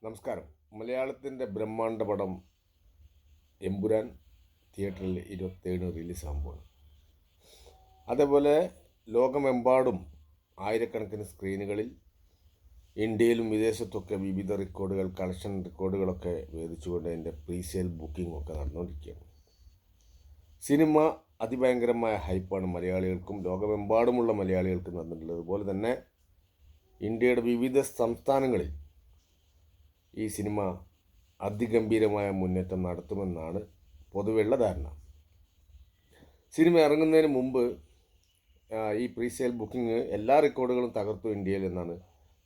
നമസ്കാരം. മലയാളത്തിൻ്റെ ബ്രഹ്മാണ്ഡ പടം എമ്പുരാൻ തിയേറ്ററിൽ 27 റിലീസാകുമ്പോൾ, അതേപോലെ ലോകമെമ്പാടും ആയിരക്കണക്കിന് സ്ക്രീനുകളിൽ ഇന്ത്യയിലും വിദേശത്തൊക്കെ വിവിധ റെക്കോർഡുകൾ, കളക്ഷൻ റെക്കോർഡുകളൊക്കെ വേദിച്ചുകൊണ്ട് അതിൻ്റെ പ്രീസെയിൽ ബുക്കിംഗ് ഒക്കെ നടന്നുകൊണ്ടിരിക്കുകയാണ്. സിനിമ അതിഭയങ്കരമായ ഹൈപ്പാണ് മലയാളികൾക്കും ലോകമെമ്പാടുമുള്ള മലയാളികൾക്കും തന്നിട്ടുള്ളത്. അതുപോലെ തന്നെ ഇന്ത്യയുടെ വിവിധ സംസ്ഥാനങ്ങളിൽ ഈ സിനിമ അതിഗംഭീരമായ മുന്നേറ്റം നടത്തുമെന്നാണ് പൊതുവെയുള്ള ധാരണ. സിനിമ ഇറങ്ങുന്നതിന് മുമ്പ് ഈ പ്രീസെയിൽ ബുക്കിംഗ് എല്ലാ റെക്കോർഡുകളും തകർത്തു ഇന്ത്യയിൽ എന്നാണ്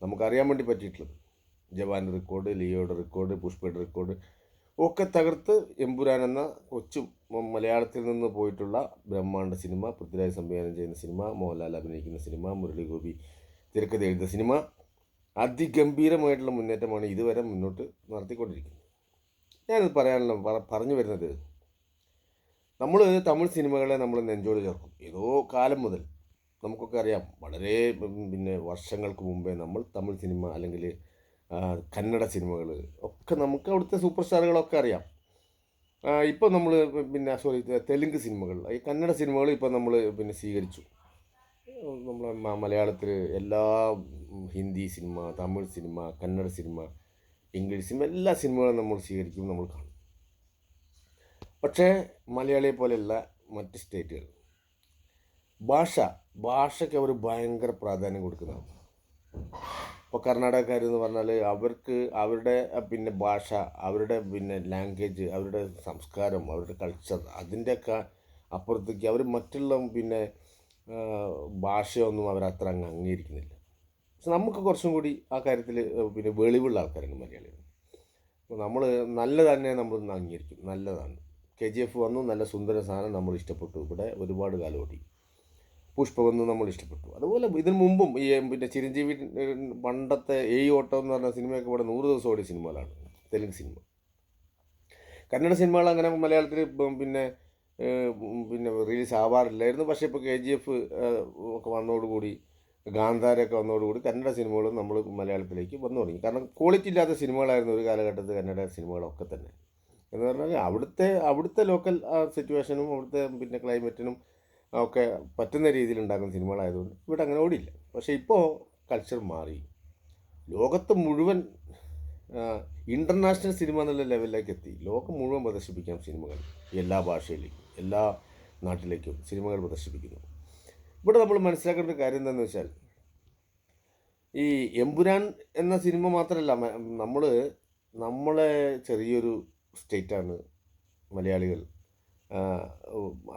നമുക്കറിയാൻ വേണ്ടി പറ്റിയിട്ടുള്ളത്. ജവാൻ്റെ റെക്കോർഡ്, ലിയോയുടെ റെക്കോർഡ്, പുഷ്പയുടെ റെക്കോർഡ് ഒക്കെ തകർത്ത് എമ്പുരാൻ എന്ന കൊച്ചു മലയാളത്തിൽ നിന്ന് പോയിട്ടുള്ള ബ്രഹ്മാണ്ഡ സിനിമ, പൃഥ്വിരാജ് സംവിധാനം ചെയ്യുന്ന സിനിമ, മോഹൻലാൽ അഭിനയിക്കുന്ന സിനിമ, മുരളി ഗോപി തിരക്കഥ എഴുതിയ സിനിമ അതിഗംഭീരമായിട്ടുള്ള മുന്നേറ്റമാണ് ഇതുവരെ മുന്നോട്ട് നടത്തിക്കൊണ്ടിരിക്കുന്നത്. ഞാനിത് പറഞ്ഞു വരുന്നത്, നമ്മൾ തമിഴ് സിനിമകളെ നമ്മൾ നെഞ്ചോട് ചേർക്കും. ഏതോ കാലം മുതൽ നമുക്കൊക്കെ അറിയാം, വളരെ വർഷങ്ങൾക്ക് മുമ്പേ നമ്മൾ തമിഴ് സിനിമ അല്ലെങ്കിൽ കന്നഡ സിനിമകൾ ഒക്കെ നമുക്ക് അവിടുത്തെ സൂപ്പർ സ്റ്റാറുകളൊക്കെ അറിയാം. ഇപ്പോൾ നമ്മൾ തെലുങ്ക് സിനിമകൾ, ഈ കന്നഡ സിനിമകൾ ഇപ്പോൾ നമ്മൾ സ്വീകരിച്ചു. നമ്മൾ മലയാളത്തിൽ എല്ലാ Hindi cinema, Tamil cinema, Kannada cinema, English cinema എല്ലാ സിനിമകളും നമ്മൾ സ്വീകരിക്കും, നമ്മൾ കാണും. പക്ഷേ മലയാളിയെ പോലെയല്ല മറ്റ് സ്റ്റേറ്റുകൾ. ഭാഷയ്ക്ക് അവർ ഭയങ്കര പ്രാധാന്യം കൊടുക്കുന്നതാണ്. ഇപ്പോൾ കർണാടകക്കാരെന്ന് പറഞ്ഞാൽ അവർക്ക് അവരുടെ ഭാഷ, അവരുടെ ലാംഗ്വേജ്, അവരുടെ സംസ്കാരം, അവരുടെ കൾച്ചർ, അതിൻ്റെയൊക്കെ അപ്പുറത്തേക്ക് അവർ മറ്റുള്ള ഭാഷയൊന്നും അവരത്ര അങ്ങ് അംഗീകരിക്കുന്നില്ല. പക്ഷെ നമുക്ക് കുറച്ചും കൂടി ആ കാര്യത്തിൽ വെളിവുള്ള ആൾക്കാരാണ് മലയാളികൾ. അപ്പോൾ നമ്മൾ നല്ല തന്നെ നമ്മൾ അംഗീകരിക്കും. നല്ലതാണ്. KGF വന്നു, നല്ല സുന്ദര സാധനം, നമ്മൾ ഇഷ്ടപ്പെട്ടു. ഇവിടെ ഒരുപാട് കാലം ഓടി. പുഷ്പ വന്നു, നമ്മൾ ഇഷ്ടപ്പെട്ടു. അതുപോലെ ഇതിനു മുമ്പും ഈ ചിരഞ്ജീവി പണ്ടത്തെ ഓട്ടം എന്ന് പറഞ്ഞ സിനിമയൊക്കെ ഇവിടെ 100 ദിവസം ഓടിയ സിനിമകളാണ് തെലുങ്ക് സിനിമ. കന്നഡ സിനിമകൾ അങ്ങനെ മലയാളത്തിൽ റിലീസ് ആവാറില്ലായിരുന്നു. പക്ഷേ ഇപ്പോൾ KGF ഒക്കെ വന്നതോടുകൂടി, ഗാന്ധാരൊക്കെ വന്നതോടുകൂടി കന്നഡ സിനിമകളും നമ്മൾ മലയാളത്തിലേക്ക് വന്നു തുടങ്ങി. കാരണം ക്വാളിറ്റി ഇല്ലാത്ത സിനിമകളായിരുന്നു ഒരു കാലഘട്ടത്തിൽ കന്നഡ സിനിമകളൊക്കെ തന്നെ. എന്ന് പറഞ്ഞാൽ അവിടുത്തെ ലോക്കൽ സിറ്റുവേഷനും അവിടുത്തെ ക്ലൈമറ്റിനും ഒക്കെ പറ്റുന്ന രീതിയിൽ ഉണ്ടാക്കുന്ന സിനിമകളായതുകൊണ്ട് ഇവിടെ അങ്ങനെ ഓടിയില്ല. പക്ഷേ ഇപ്പോൾ കൾച്ചർ മാറി. ലോകത്ത് മുഴുവൻ ഇൻ്റർനാഷണൽ സിനിമ എന്നുള്ള ലെവലിലേക്ക് എത്തി. ലോകം മുഴുവൻ പ്രദർശിപ്പിക്കാം സിനിമകൾ. എല്ലാ ഭാഷയിലേക്കും എല്ലാ നാട്ടിലേക്കും സിനിമകൾ പ്രദർശിപ്പിക്കുന്നു. ഇവിടെ നമ്മൾ മനസ്സിലാക്കേണ്ട ഒരു കാര്യം എന്താണെന്ന് വെച്ചാൽ, ഈ എമ്പുരാൻ എന്ന സിനിമ മാത്രമല്ല, നമ്മളെ ചെറിയൊരു സ്റ്റേറ്റാണ് മലയാളികൾ.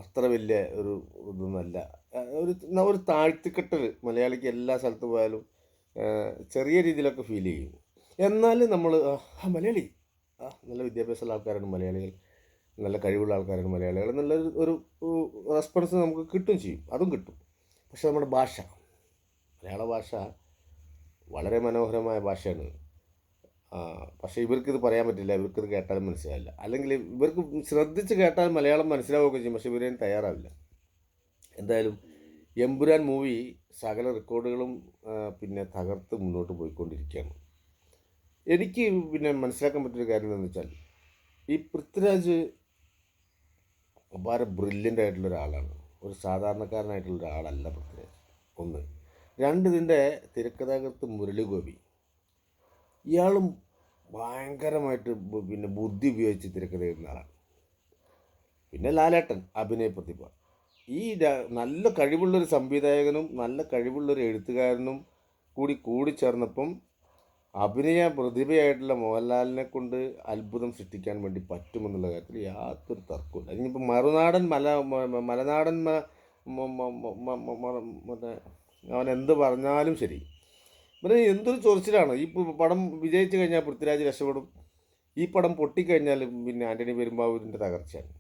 അത്ര വലിയ ഇതൊന്നുമല്ല. ഒരു താഴ്ത്തിക്കെട്ടൽ മലയാളിക്ക് എല്ലാ സ്ഥലത്ത് പോയാലും ചെറിയ രീതിയിലൊക്കെ ഫീൽ ചെയ്യും. എന്നാൽ നമ്മൾ മലയാളി, നല്ല വിദ്യാഭ്യാസമുള്ള ആൾക്കാരാണ് മലയാളികൾ, നല്ല കഴിവുള്ള ആൾക്കാരാണ് മലയാളികൾ എന്നുള്ള ഒരു റെസ്പോൺസ് നമുക്ക് കിട്ടും ചെയ്യും. അതും കിട്ടും. പക്ഷെ നമ്മുടെ മലയാള ഭാഷ വളരെ മനോഹരമായ ഭാഷയാണ്. പക്ഷേ ഇവർക്കിത് പറയാൻ പറ്റില്ല, ഇവർക്കിത് കേട്ടാലും മനസ്സിലാവില്ല. അല്ലെങ്കിൽ ഇവർക്ക് ശ്രദ്ധിച്ച് കേട്ടാൽ മലയാളം മനസ്സിലാവുകയൊക്കെ ചെയ്യും, പക്ഷെ ഇവരതിന് തയ്യാറാവില്ല. എന്തായാലും എമ്പുരാൻ മൂവി സകല റെക്കോർഡുകളും തകർത്ത് മുന്നോട്ട് പോയിക്കൊണ്ടിരിക്കുകയാണ്. എനിക്ക് മനസ്സിലാക്കാൻ പറ്റിയൊരു കാര്യം എന്താണെന്ന് വെച്ചാൽ, ഈ പൃഥ്വിരാജ് അപാര ബ്രില്യൻ്റ് ആയിട്ടുള്ള ഒരാളാണ്. ഒരു സാധാരണക്കാരനായിട്ടുള്ള ഒരാളല്ല പൃഥ്വിരാജ്. 1. 2, ഇതിൻ്റെ തിരക്കഥാകൃത്ത് മുരളി ഗോപി, ഇയാളും ഭയങ്കരമായിട്ട് ബുദ്ധി ഉപയോഗിച്ച് തിരക്കഥ എഴുതുന്ന ആളാണ്. പിന്നെ ലാലേട്ടൻ അഭിനയ പ്രതിഭ. ഈ നല്ല കഴിവുള്ളൊരു സംവിധായകനും നല്ല കഴിവുള്ളൊരു എഴുത്തുകാരനും കൂടി ചേർന്നപ്പം അഭിനയ പ്രതിഭയായിട്ടുള്ള മോഹൻലാലിനെ കൊണ്ട് അത്ഭുതം സൃഷ്ടിക്കാൻ വേണ്ടി പറ്റുമെന്നുള്ള കാര്യത്തിൽ യാതൊരു തർക്കമില്ല. ഇനിയിപ്പോൾ മലനാടൻ മറ്റേ അവൻ എന്ത് പറഞ്ഞാലും ശരി, എന്തൊരു ചൊറിച്ചിലാണ്. ഈ പടം വിജയിച്ചു കഴിഞ്ഞാൽ പൃഥ്വിരാജ് രക്ഷപ്പെടും. ഈ പടം പൊട്ടിക്കഴിഞ്ഞാൽ ആൻ്റണി പെരുമ്പാവൂരിൻ്റെ തകർച്ചയാണ്.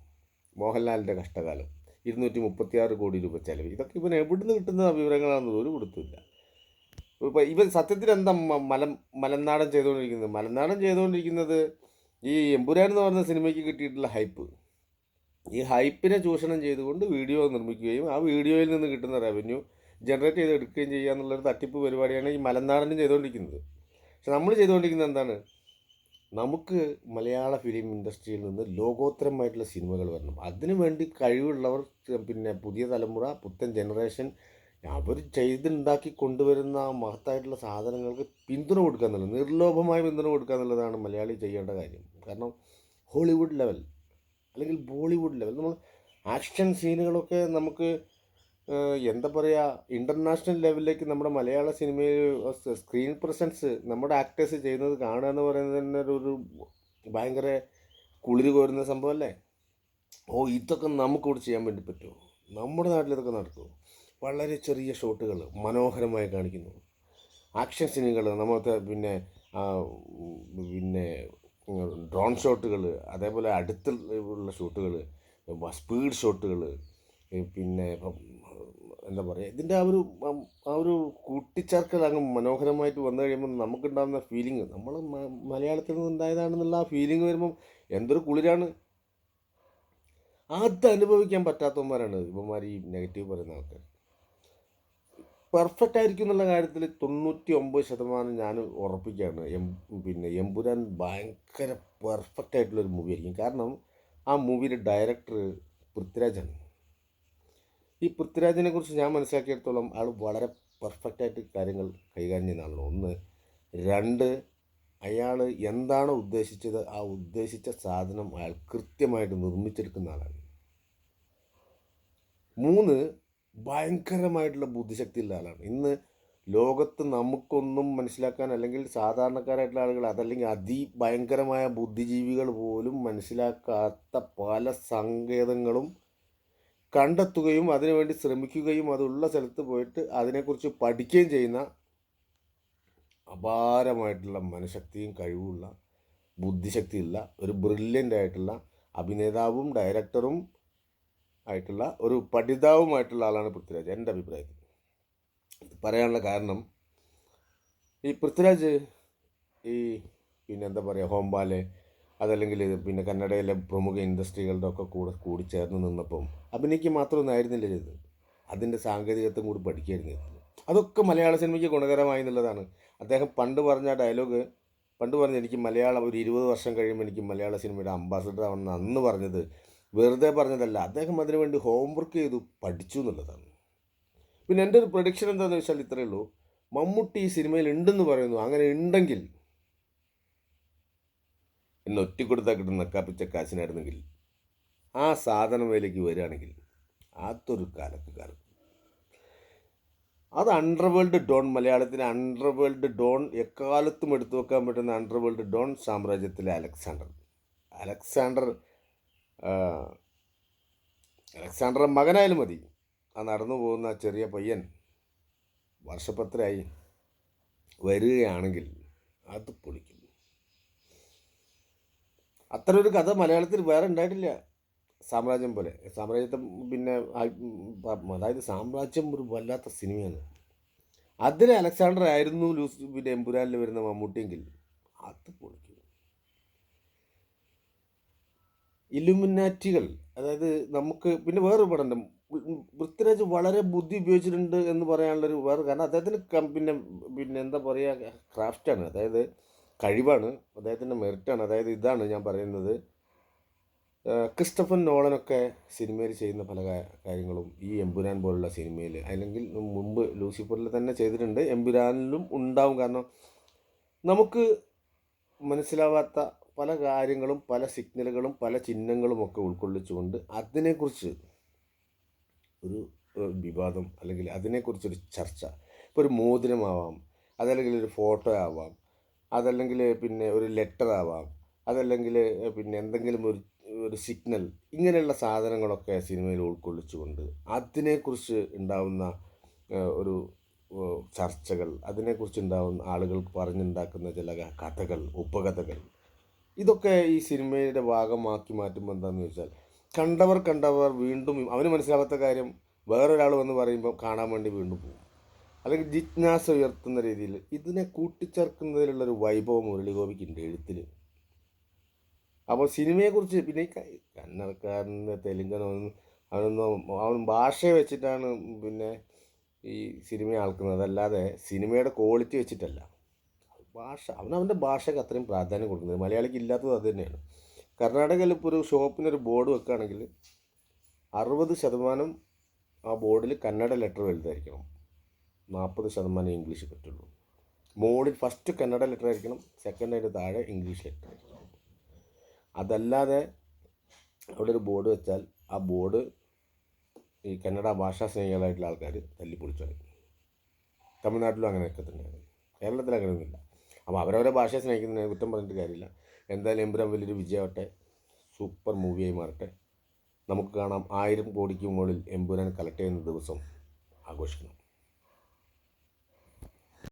മോഹൻലാലിൻ്റെ കഷ്ടകാലം, 236 കോടി രൂപ ചെലവ്. ഇതൊക്കെ ഇവൻ എവിടുന്ന് കിട്ടുന്ന വിവരങ്ങളാണെന്നത് ഒരു കൊടുത്തില്ല. ഇവൻ സത്യത്തിൽ എന്താ മലനാടൻ ചെയ്തുകൊണ്ടിരിക്കുന്നത് ഈ എമ്പുരാൻ എന്ന് പറഞ്ഞ സിനിമയ്ക്ക് കിട്ടിയിട്ടുള്ള ഹൈപ്പ്, ഈ ഹൈപ്പിനെ ചൂഷണം ചെയ്തുകൊണ്ട് വീഡിയോ നിർമ്മിക്കുകയും ആ വീഡിയോയിൽ നിന്ന് കിട്ടുന്ന റവന്യൂ ജനറേറ്റ് എടുക്കുകയും ചെയ്യുക എന്നുള്ളൊരു തട്ടിപ്പ് പരിപാടിയാണ് ഈ മലനാടനും ചെയ്തുകൊണ്ടിരിക്കുന്നത്. പക്ഷെ നമ്മൾ ചെയ്തുകൊണ്ടിരിക്കുന്നത് എന്താണ്? നമുക്ക് മലയാള ഫിലിം ഇൻഡസ്ട്രിയിൽ നിന്ന് ലോകോത്തരമായിട്ടുള്ള സിനിമകൾ വരണം. അതിനു വേണ്ടി കഴിവുള്ളവർ, പിന്നെ പുതിയ തലമുറ, പുത്തൻ ജനറേഷൻ, അവർ ചെയ്തുണ്ടാക്കി കൊണ്ടുവരുന്ന മഹത്തായിട്ടുള്ള സാധനങ്ങൾക്ക് പിന്തുണ കൊടുക്കുക എന്നുള്ളത്, നിർലോഭമായ പിന്തുണ കൊടുക്കുക എന്നുള്ളതാണ് മലയാളി ചെയ്യേണ്ട കാര്യം. കാരണം ഹോളിവുഡ് ലെവൽ അല്ലെങ്കിൽ ബോളിവുഡ് ലെവൽ, നമ്മൾ ആക്ഷൻ സീനുകളൊക്കെ നമുക്ക് എന്താ പറയുക, ഇൻ്റർനാഷണൽ ലെവലിലേക്ക് നമ്മുടെ മലയാള സിനിമയിൽ സ്ക്രീൻ പ്രസൻസ് നമ്മുടെ ആക്ടേഴ്സ് ചെയ്യുന്നത് കാണുക എന്ന് പറയുന്നത് തന്നെ ഒരു ഭയങ്കര കുളിര് കോരുന്ന സംഭവമല്ലേ. ഇതൊക്കെ നമുക്കിവിടെ ചെയ്യാൻ വേണ്ടി പറ്റുമോ? നമ്മുടെ നാട്ടിൽ ഇതൊക്കെ നടക്കുമോ? വളരെ ചെറിയ ഷോട്ടുകൾ മനോഹരമായി കാണിക്കുന്നു. ആക്ഷൻ സീനുകൾ നമുക്ക് പിന്നെ ഡ്രോൺ ഷോട്ടുകൾ, അതേപോലെ അടുത്തുള്ള ഷോട്ടുകൾ, സ്പീഡ് ഷോട്ടുകൾ, പിന്നെ എന്താ പറയുക, ഇതിൻ്റെ ആ ഒരു കൂട്ടിച്ചേർക്കൽ അങ്ങ് മനോഹരമായിട്ട് വന്നു കഴിയുമ്പോൾ നമുക്കുണ്ടാകുന്ന ഫീലിംഗ്, നമ്മൾ മലയാളത്തിൽ നിന്ന് ഉണ്ടായതാണെന്നുള്ള ആ ഫീലിംഗ് വരുമ്പം എന്തൊരു കുളിരാണ്. അത് അനുഭവിക്കാൻ പറ്റാത്തവന്മാരാണ് ഇവന്മാർ ഈ നെഗറ്റീവ് പറയുന്ന ആൾക്കാർ. പെർഫെക്റ്റ് ആയിരിക്കും എന്നുള്ള കാര്യത്തിൽ 99% ഞാൻ ഉറപ്പിക്കുകയാണ്. എമ്പുരാൻ ഭയങ്കര പെർഫെക്റ്റ് ആയിട്ടുള്ളൊരു മൂവി ആയിരിക്കും. കാരണം ആ മൂവിയുടെ ഡയറക്ടർ പൃഥ്വിരാജാണ്. ഈ പൃഥ്വിരാജിനെ കുറിച്ച് ഞാൻ മനസ്സിലാക്കിയിടത്തോളം ആൾ വളരെ പെർഫെക്റ്റായിട്ട് കാര്യങ്ങൾ കൈകാര്യം ചെയ്യുന്ന ആളാണ്. 1. 2, അയാൾ എന്താണോ ഉദ്ദേശിച്ചത് ആ ഉദ്ദേശിച്ച സാധനം അയാൾ കൃത്യമായിട്ട് നിർമ്മിച്ചെടുക്കുന്ന ആളാണ്. 3, ഭയങ്കരമായിട്ടുള്ള ബുദ്ധിശക്തിയുള്ള ആളാണ്. ഇന്ന് ലോകത്ത് നമുക്കൊന്നും മനസ്സിലാക്കാൻ, അല്ലെങ്കിൽ സാധാരണക്കാരായിട്ടുള്ള ആളുകൾ, അതല്ലെങ്കിൽ അതിഭയങ്കരമായ ബുദ്ധിജീവികൾ പോലും മനസ്സിലാക്കാത്ത പല സങ്കേതങ്ങളും കണ്ടെത്തുകയും അതിനുവേണ്ടി ശ്രമിക്കുകയും അതുള്ള സ്ഥലത്ത് പോയിട്ട് അതിനെക്കുറിച്ച് പഠിക്കുകയും ചെയ്യുന്ന അപാരമായിട്ടുള്ള മനഃശക്തിയും കഴിവുള്ള, ബുദ്ധിശക്തിയുള്ള, ഒരു ബ്രില്യൻ്റ് ആയിട്ടുള്ള അഭിനേതാവും ഡയറക്ടറും ആയിട്ടുള്ള ഒരു പഠിതാവുമായിട്ടുള്ള ആളാണ് പൃഥ്വിരാജ്, എൻ്റെ അഭിപ്രായത്തിൽ. പറയാനുള്ള കാരണം, ഈ പൃഥ്വിരാജ് എന്താ പറയുക, ഹോംബാലെ, അതല്ലെങ്കിൽ കന്നഡയിലെ പ്രമുഖ ഇൻഡസ്ട്രികളുടെ ഒക്കെ കൂടി ചേർന്ന് നിന്നപ്പം അഭിനയിക്ക് മാത്രമൊന്നും ആയിരുന്നില്ല ചെയ്തത്, അതിൻ്റെ സാങ്കേതികത്വം കൂടി പഠിക്കുകയായിരുന്നു. അതൊക്കെ മലയാള സിനിമയ്ക്ക് ഗുണകരമായി എന്നുള്ളതാണ്. അദ്ദേഹം പണ്ട് പറഞ്ഞ ഡയലോഗ്, എനിക്ക് മലയാളം ഒരു 20 വർഷം കഴിയുമ്പോൾ എനിക്ക് മലയാള സിനിമയുടെ അംബാസഡർ ആവണമെന്ന് അന്ന് പറഞ്ഞത് വെറുതെ പറഞ്ഞതല്ല. അദ്ദേഹം അതിനുവേണ്ടി ഹോംവർക്ക് ചെയ്തു പഠിച്ചു എന്നുള്ളതാണ്. പിന്നെ എൻ്റെ ഒരു പ്രൊഡിക്ഷൻ എന്താണെന്ന് വെച്ചാൽ ഇത്രയേ ഉള്ളൂ. മമ്മൂട്ടി ഈ സിനിമയിൽ ഉണ്ടെന്ന് പറയുന്നു. അങ്ങനെ ഉണ്ടെങ്കിൽ, എന്നെ ഒറ്റിക്കൊടുത്താൽ കിട്ടുന്ന നക്കാപ്പിച്ച കാശിനായിരുന്നെങ്കിൽ, ആ സാധനം വിലയ്ക്ക് വരികയാണെങ്കിൽ അതൊരു കാലം. അത് അണ്ടർവേൾഡ് ഡോൺ, മലയാളത്തിലെ അണ്ടർവേൾഡ് ഡോൺ, എക്കാലത്തും എടുത്തു വെക്കാൻ പറ്റുന്ന അണ്ടർവേൾഡ് ഡോൺ സാമ്രാജ്യത്തിലെ അലക്സാണ്ടറുടെ മകനായാലും മതി. ആ നടന്നു പോകുന്ന ചെറിയ പയ്യൻ വർഷപ്പത്രയായി വരികയാണെങ്കിൽ അത് പൊളിക്കും. അത്ര ഒരു കഥ മലയാളത്തിൽ വേറെ ഉണ്ടായിട്ടില്ല. സാമ്രാജ്യം പോലെ. സാമ്രാജ്യത്തെ അതായത് സാമ്രാജ്യം ഒരു വല്ലാത്ത സിനിമയാണ്. അതിൽ അലക്സാണ്ടർ ആയിരുന്നു എമ്പുരാനിൽ വരുന്ന മമ്മൂട്ടിയെങ്കിൽ അത് പൊളിക്കും. ഇലുമിനാറ്റികൾ, അതായത് നമുക്ക് പിന്നെ വേറൊരു പടം ഉണ്ട്. പൃഥ്വിരാജ് വളരെ ബുദ്ധി ഉപയോഗിച്ചിട്ടുണ്ട് എന്ന് പറയാനുള്ളൊരു വേറെ കാരണം, അദ്ദേഹത്തിന് എന്താ പറയുക, ക്രാഫ്റ്റാണ്, അതായത് കഴിവാണ്, അദ്ദേഹത്തിൻ്റെ മെറിറ്റാണ്. അതായത് ഇതാണ് ഞാൻ പറയുന്നത്, ക്രിസ്റ്റഫർ നോളനൊക്കെ സിനിമയിൽ ചെയ്യുന്ന പല കാര്യങ്ങളും ഈ എമ്പുരാൻ പോലുള്ള സിനിമയിൽ, അല്ലെങ്കിൽ മുമ്പ് ലൂസിഫറിൽ തന്നെ ചെയ്തിട്ടുണ്ട്, എമ്പുരാനിലും ഉണ്ടാവും. കാരണം നമുക്ക് മനസ്സിലാവാത്ത പല കാര്യങ്ങളും, പല സിഗ്നലുകളും, പല ചിഹ്നങ്ങളും ഒക്കെ ഉൾക്കൊള്ളിച്ചുകൊണ്ട് അതിനെക്കുറിച്ച് ഒരു വിവാദം, അല്ലെങ്കിൽ അതിനെക്കുറിച്ചൊരു ചർച്ച. ഇപ്പോൾ ഒരു മോതിരമാവാം, അതല്ലെങ്കിൽ ഒരു ഫോട്ടോ ആവാം, അതല്ലെങ്കിൽ ഒരു ലെറ്റർ ആവാം, അതല്ലെങ്കിൽ എന്തെങ്കിലും ഒരു സിഗ്നൽ, ഇങ്ങനെയുള്ള സാധനങ്ങളൊക്കെ സിനിമയിൽ ഉൾക്കൊള്ളിച്ചുകൊണ്ട് അതിനെക്കുറിച്ച് ഉണ്ടാവുന്ന ഒരു ചർച്ചകൾ, അതിനെക്കുറിച്ചുണ്ടാവുന്ന ആളുകൾ പറഞ്ഞുണ്ടാക്കുന്ന ചില കഥകൾ, ഉപകഥകൾ, ഇതൊക്കെ ഈ സിനിമയുടെ ഭാഗമാക്കി മാറ്റുമ്പോൾ എന്താണെന്ന് വെച്ചാൽ, കണ്ടവർ വീണ്ടും അവന് മനസ്സിലാവാത്ത കാര്യം വേറൊരാൾ വന്ന് പറയുമ്പോൾ കാണാൻ വേണ്ടി വീണ്ടും പോകും. അല്ലെങ്കിൽ ജിജ്ഞാസ ഉയർത്തുന്ന രീതിയിൽ ഇതിനെ കൂട്ടിച്ചേർക്കുന്നതിലുള്ളൊരു വൈഭവം മുരളിഗോപിക്കുണ്ട് എഴുത്തിൽ. അപ്പോൾ സിനിമയെക്കുറിച്ച് പിന്നെ കന്നഡക്കാരന്, തെലുങ്കനൊന്നും അവൻ ഭാഷയെ വെച്ചിട്ടാണ് ഈ സിനിമ ആൾക്കുന്നത്, അല്ലാതെ സിനിമയുടെ ക്വാളിറ്റി വെച്ചിട്ടല്ല. അവനവൻ്റെ ഭാഷയ്ക്ക് അത്രയും പ്രാധാന്യം കൊടുക്കുന്നത്. മലയാളിക്ക് ഇല്ലാത്തത് അത് തന്നെയാണ്. കർണാടകയിൽ ഇപ്പോൾ ഒരു ഷോപ്പിനൊരു ബോർഡ് വെക്കുകയാണെങ്കിൽ 60% ആ ബോർഡിൽ കന്നഡ ലെറ്റർ വലുതായിരിക്കണം, 40% ഇംഗ്ലീഷ് പറ്റുള്ളൂ. മോഡിൽ ഫസ്റ്റ് കന്നഡ ലെറ്റർ ആയിരിക്കണം, സെക്കൻഡ് അതിൻ്റെ താഴെ ഇംഗ്ലീഷ് ലെറ്റർ ആയിരിക്കണം. അതല്ലാതെ അവിടെ ഒരു ബോർഡ് വെച്ചാൽ ആ ബോർഡ് ഈ കന്നഡ ഭാഷാ സ്നേഹികളായിട്ടുള്ള ആൾക്കാർ തല്ലിപ്പൊളിച്ചു കളയും. തമിഴ്നാട്ടിലും അങ്ങനെയൊക്കെ തന്നെയാണ്, കേരളത്തിൽ അങ്ങനെയൊന്നുമില്ല. അപ്പോൾ അവരവരെ ഭാഷയെ സ്നേഹിക്കുന്നതിനെ കുറ്റം പറഞ്ഞിട്ട് കാര്യമില്ല. എന്തായാലും എമ്പുരാൻ വലിയൊരു വിജയമാവട്ടെ, സൂപ്പർ മൂവിയായി മാറട്ടെ. നമുക്ക് കാണാം 1000 കോടിക്ക് മുകളിൽ എമ്പുരാൻ കളക്ട് ചെയ്യുന്ന ദിവസം ആഘോഷിക്കണം.